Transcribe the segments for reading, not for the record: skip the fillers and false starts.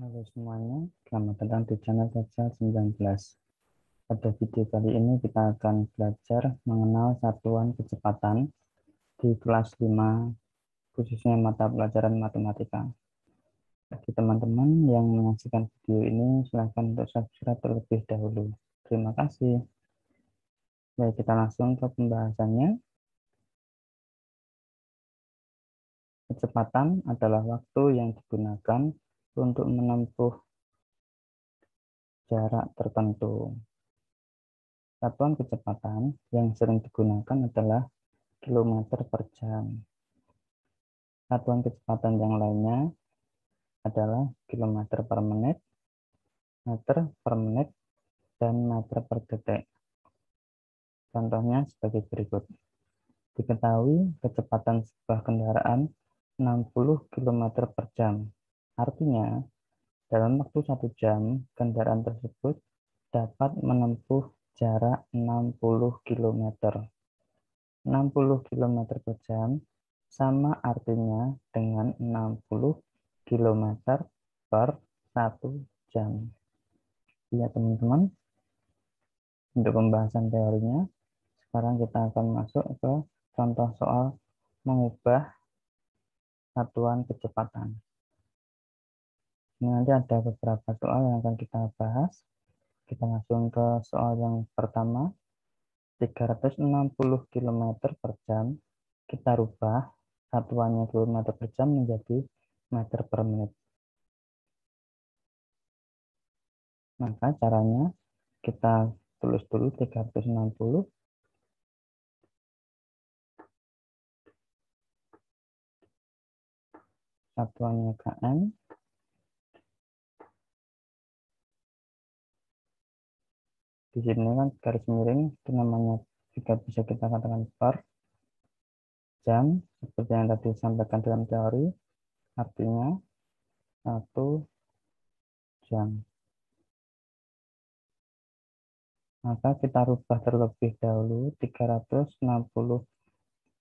Halo semuanya, selamat datang di channel Fajar 19. Pada video kali ini kita akan belajar mengenal satuan kecepatan di kelas 5, khususnya mata pelajaran matematika. Bagi teman-teman yang menyaksikan video ini, silahkan untuk subscribe terlebih dahulu. Terima kasih. Baik, kita langsung ke pembahasannya. Kecepatan adalah waktu yang digunakan untuk menempuh jarak tertentu. Satuan kecepatan yang sering digunakan adalah kilometer per jam. Satuan kecepatan yang lainnya adalah kilometer per menit, meter per menit, dan meter per detik. Contohnya sebagai berikut. Diketahui kecepatan sebuah kendaraan 60 km per jam. Artinya, dalam waktu 1 jam, kendaraan tersebut dapat menempuh jarak 60 km. 60 km per jam sama artinya dengan 60 km per 1 jam. Ya teman-teman, untuk pembahasan teorinya, sekarang kita akan masuk ke contoh soal mengubah satuan kecepatan. Ini nanti ada beberapa soal yang akan kita bahas. Kita langsung ke soal yang pertama. 360 km per jam, kita rubah satuannya kilometer per jam menjadi meter per menit. Maka caranya kita tulis dulu 360 satuannya km. Di sini kan garis miring itu namanya juga bisa kita katakan per jam seperti yang tadi disampaikan dalam teori, artinya 1 jam. Maka kita rubah terlebih dahulu 360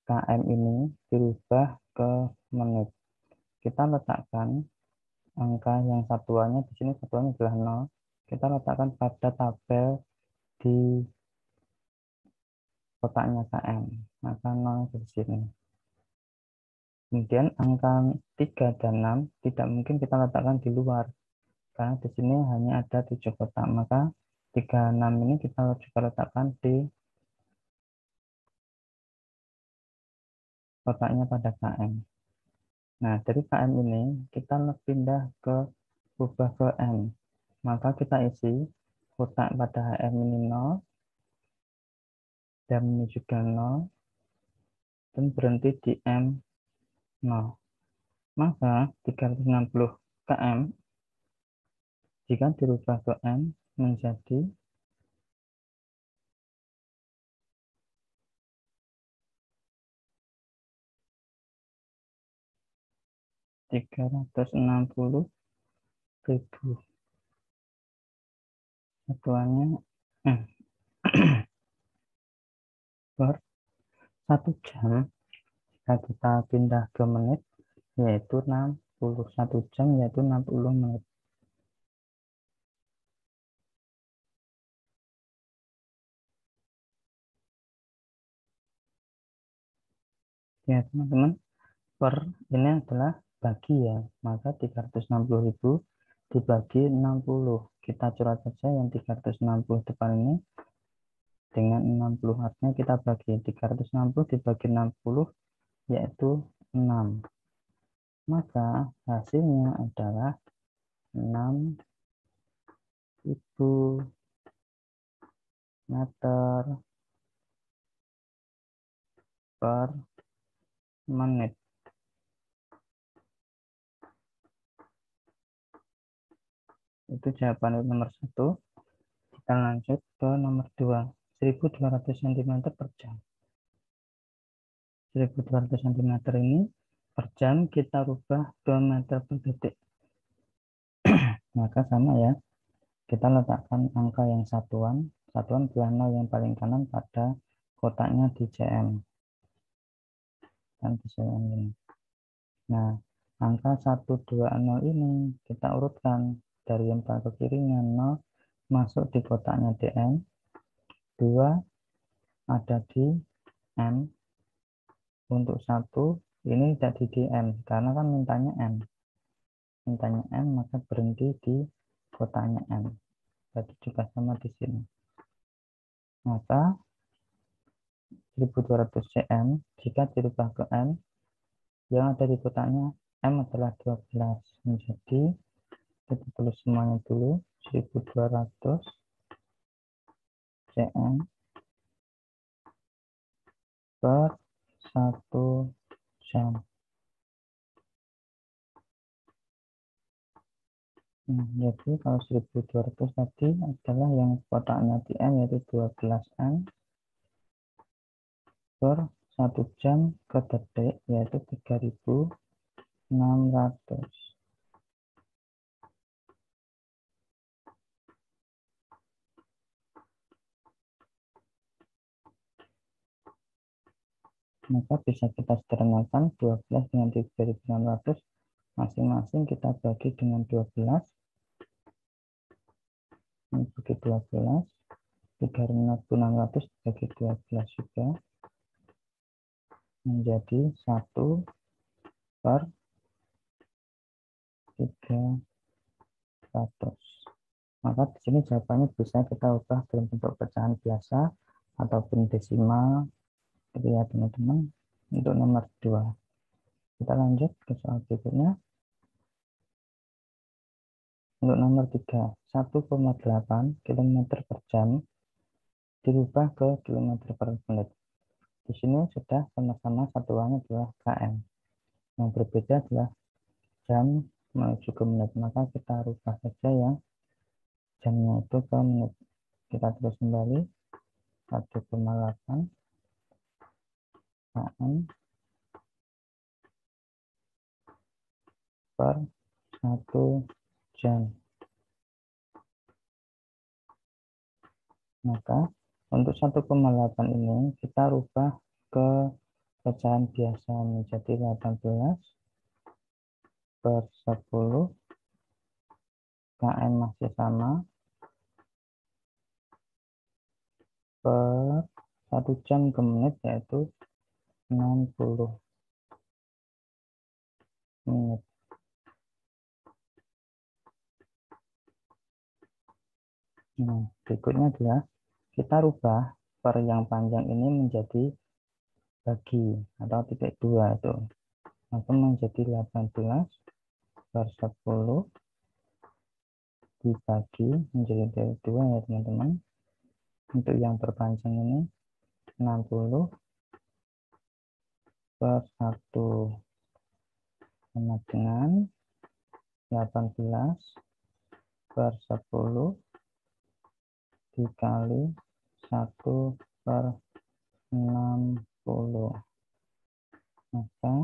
km ini dirubah ke menit. Kita letakkan angka yang satuannya di sini, satuannya adalah 0. Kita letakkan pada tabel di kotaknya km, maka 0 di sini. Kemudian angka 3 dan 6 tidak mungkin kita letakkan di luar, karena di sini hanya ada 7 kotak, maka 3, 6 ini kita juga letakkan di kotaknya pada km. Nah, dari km ini kita pindah ke ubah ke m, maka kita isi kotak pada hm ini 0, dan ini juga 0, dan berhenti di M0. Maka 360 km jika dirubah ke M menjadi 360.000. Satuannya per 1 jam. Jika kita pindah ke menit, yaitu 61 jam, yaitu 60 menit. Ya teman-teman, per ini adalah bagi ya, maka 360.000 dibagi 60. Kita coret saja yang 360 depan ini dengan 60, artinya kita bagi 360 dibagi 60 yaitu 6. Maka hasilnya adalah 6.000 meter per menit. Itu jawaban nomor 1. Kita lanjut ke nomor 2. 1200 cm per jam. 1200 cm ini per jam kita rubah ke meter per detik. Maka sama ya, kita letakkan angka yang satuan adalah 0 yang paling kanan pada kotaknya di cm dan di cm ini. Nah, Angka 120 ini kita urutkan dari yang paling ke kirinya. 0 masuk di kotaknya DM, 2 ada di M, untuk 1 ini tidak di DM karena kan mintanya M, maka berhenti di kotaknya M. Jadi juga sama di sini. Maka 1200 cm jika dirubah ke M, yang ada di kotaknya M adalah 12, menjadi, kita tulis semuanya dulu, 1200 cm per 1 jam. Jadi kalau 1200 tadi adalah yang kotaknya di M, yaitu 12 M per 1 jam ke detik, yaitu 3600. Maka bisa kita sederhanakan 12 dengan 3600, masing-masing kita bagi dengan 12, ini bagi 12, 3600 bagi 12 juga, menjadi 1 per 300. Maka di sini jawabannya bisa kita ubah dalam bentuk pecahan biasa ataupun desimal, gitu ya teman-teman. Untuk nomor 2, kita lanjut ke soal berikutnya. Untuk nomor 3, 1,8 km per jam dirubah ke km per menit. Di sini sudah sama-sama satuannya adalah km. Yang berbeda adalah jam menuju ke menit. Maka kita rubah saja yang jamnya itu ke menit. Kita terus kembali 1,8 km per 1 jam. Maka untuk 1,8 ini kita rubah ke pecahan biasa menjadi 18 per 10, km masih sama, per 1 jam ke menit, yaitu 60 menit. Nah, berikutnya adalah kita rubah per yang panjang ini menjadi bagi atau titik 2 itu. Maka menjadi 18 per 10 dibagi menjadi titik 2 ya teman-teman. Untuk yang terpanjang ini 60 per 1 sama dengan 18 per 10 dikali 1 per 60. Maka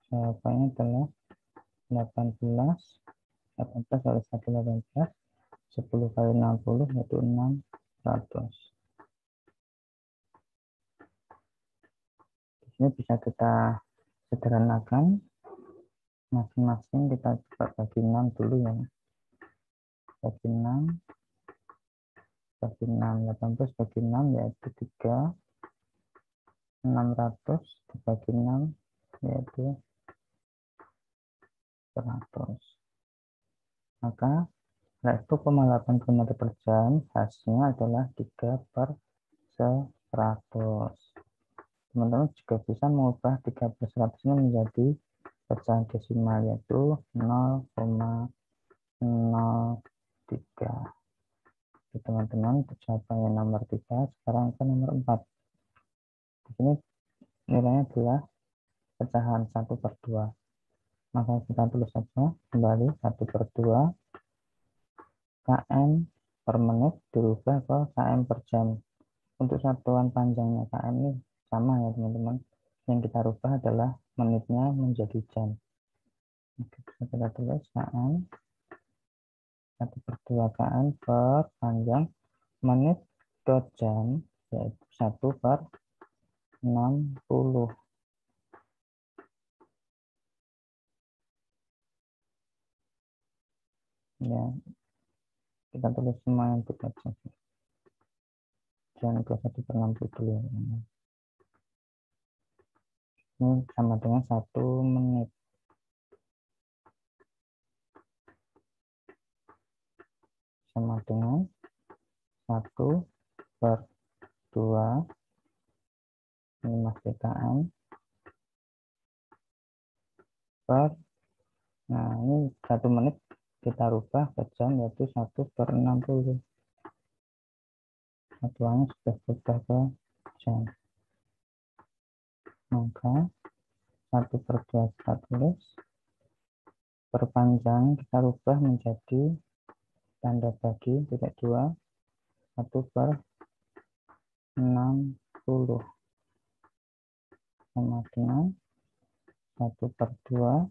jawabannya adalah 18 kali 1 18, 10 kali 60 yaitu 600. Di sini bisa kita sederhanakan, masing-masing kita coba bagi 6 dulu ya. Bagi 6, bagi 6, 18 bagi 6 yaitu 3, 600 dibagi 6 yaitu 100. Maka 1,8 km per jam hasilnya adalah 3 per 100. Teman-teman juga bisa mengubah 3 per 100 ini menjadi pecahan desimal, yaitu 0,03. Teman-teman, jawabannya nomor 3. Sekarang ke nomor 4. Di sini nilainya adalah pecahan 1 per 2. Maka kita tulis saja kembali 1 per 2 km per menit dirubah ke km per jam. Untuk satuan panjangnya km ini sama ya teman-teman. Yang kita rubah adalah menitnya menjadi jam. Oke, kita tulis km 1 per 2 km per panjang menit ke jam, yaitu 1 per 60. Ya, kita tulis semua yang kita cek. Jangan 21/60 dulu ya. Ini sama dengan 1 menit. Sama dengan 1/2 ini masih km per, nah ini 1 menit kita rubah ke jam, yaitu 1/60. Satuannya sudah berubah ke jam, maka 1/2 kita tulis, perpanjang kita rubah menjadi tanda bagi titik 2, 1/60 sama dengan 1/2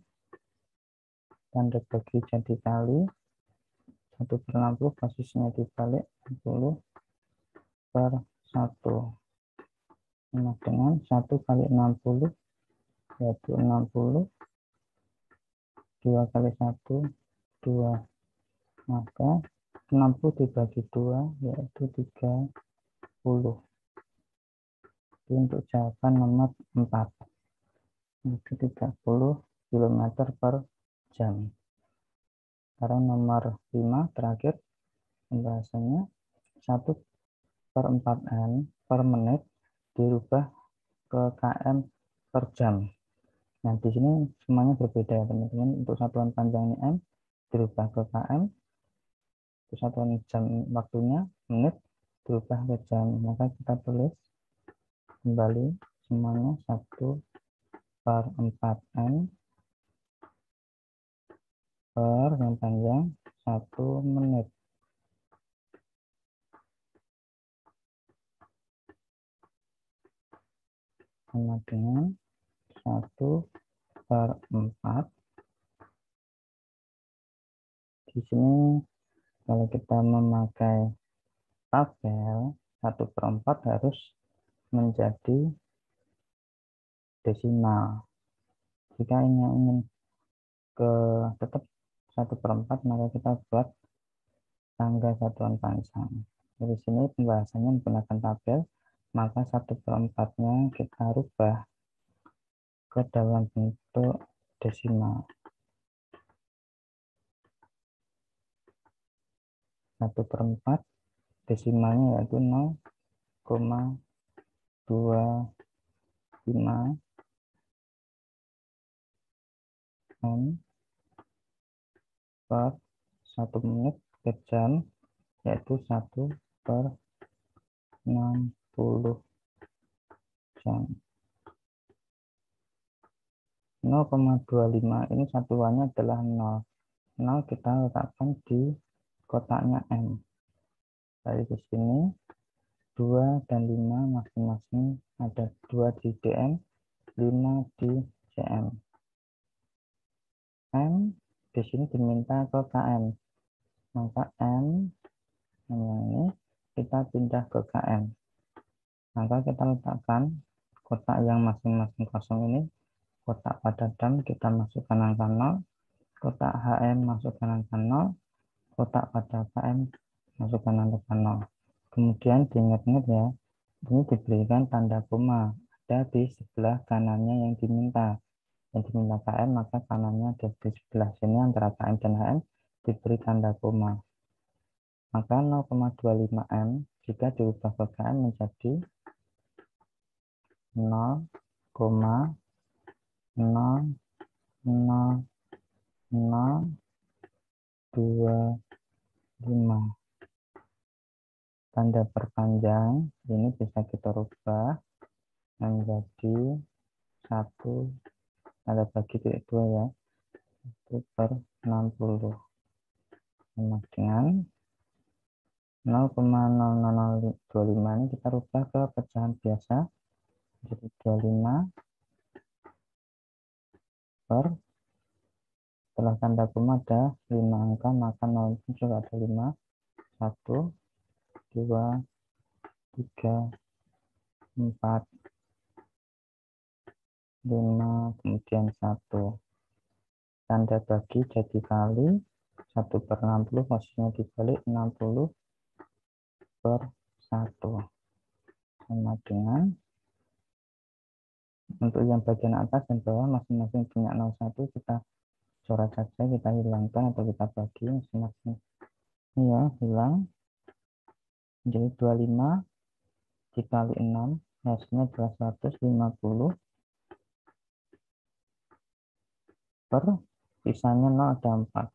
tanda bagi jadi kali 1/60, posisinya dibalik 60/1 sama dengan 1 kali 60 yaitu 60, 2 kali 1 2, maka 60 dibagi 2 yaitu 30. Ini untuk jawaban nomor 4, itu 30 km per jam. Sekarang nomor 5 terakhir pembahasannya, 1/4 n per menit dirubah ke km per jam. Nah, di sini semuanya berbeda ya teman-teman. Untuk satuan panjang ini m dirubah ke km, untuk satuan jam waktunya menit dirubah ke jam. Maka kita tulis kembali semuanya 1/4 n per yang panjang 1 menit. Sama dengan 1/4. Di sini kalau kita memakai tabel, 1/4 harus menjadi desimal. Jika ini ingin ke tetap 1/4, maka kita buat tangga satuan panjang. Dari sini pembahasannya menggunakan tabel, maka 1/4-nya kita rubah ke dalam bentuk desimal. 1/4 desimalnya yaitu 0,25 m per 1 menit ke jam, yaitu 1/60 jam. 0,25 ini satuannya adalah 0. 0 kita letakkan di kotaknya M. Dari di sini 2 dan 5 masing-masing ada 2 di DM, 5 di CM. M di sini diminta ke KM. Maka M yang ini kita pindah ke KM. Maka kita letakkan kotak yang masing-masing kosong ini, kotak pada dam kita masukkan angka 0, kotak HM masukkan angka 0, kotak pada KM masukkan angka 0. Kemudian diingat-ingat ya, ini diberikan tanda koma, ada di sebelah kanannya yang diminta. Yang diminta KM, maka kanannya ada di sebelah sini antara KM dan HM diberi tanda koma. Maka 0,25 M jika diubah ke KM menjadi 0,000025. Tanda perpanjang ini bisa kita rubah menjadi 1 tanda bagi titik 2 ya, 1/60 sama dengan 0,00025 ini kita rubah ke pecahan biasa jadi 25 per, setelah tanda koma ada 5 angka, maka 0 juga ada 5, 1 2 3 4 5, kemudian 1. Tanda bagi jadi kali 1/60 posisinya dibalik 60/1 sama dengan, untuk yang bagian atas dan bawah masing-masing punya 01, kita coret saja, kita hilangkan atau kita bagi masing-masing. Ini ya, hilang. Jadi 25 dikali 6 hasilnya adalah 150 per sisanya 0 ada 4.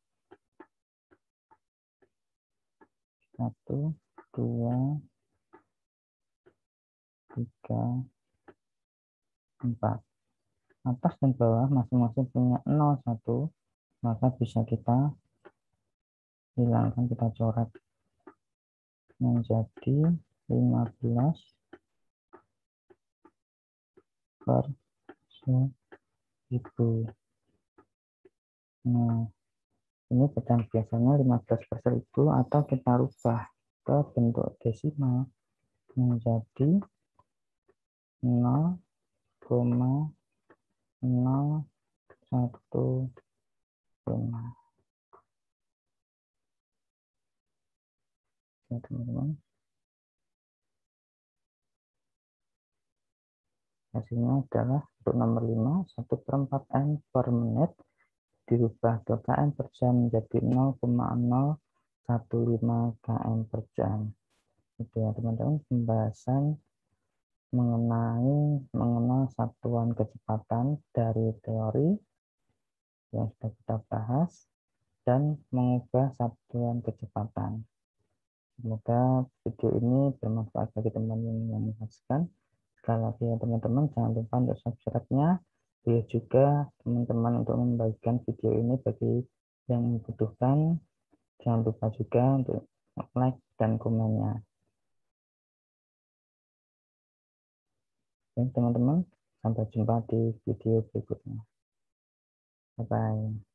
1, 2, 3, 4. Atas dan bawah masing-masing punya 01, maka bisa kita hilangkan, kita coret menjadi 15 per 1000. Nah, ini pecahan biasanya 15 per 1000, atau kita rubah ke bentuk desimal menjadi 0,015. Ya, teman-teman. Hasilnya adalah untuk nomor 5, 1/4 N per menit dirubah ke km per jam menjadi 0,015 km per jam. Itu ya teman-teman, pembahasan mengenal satuan kecepatan dari teori yang sudah kita bahas dan mengubah satuan kecepatan. Semoga video ini bermanfaat bagi teman-teman yang menyaksikan. Sekali lagi ya teman-teman, jangan lupa untuk subscribe-nya. Boleh juga teman-teman untuk membagikan video ini bagi yang membutuhkan. Jangan lupa juga untuk like dan komennya. Oke teman-teman, sampai jumpa di video berikutnya. Bye-bye.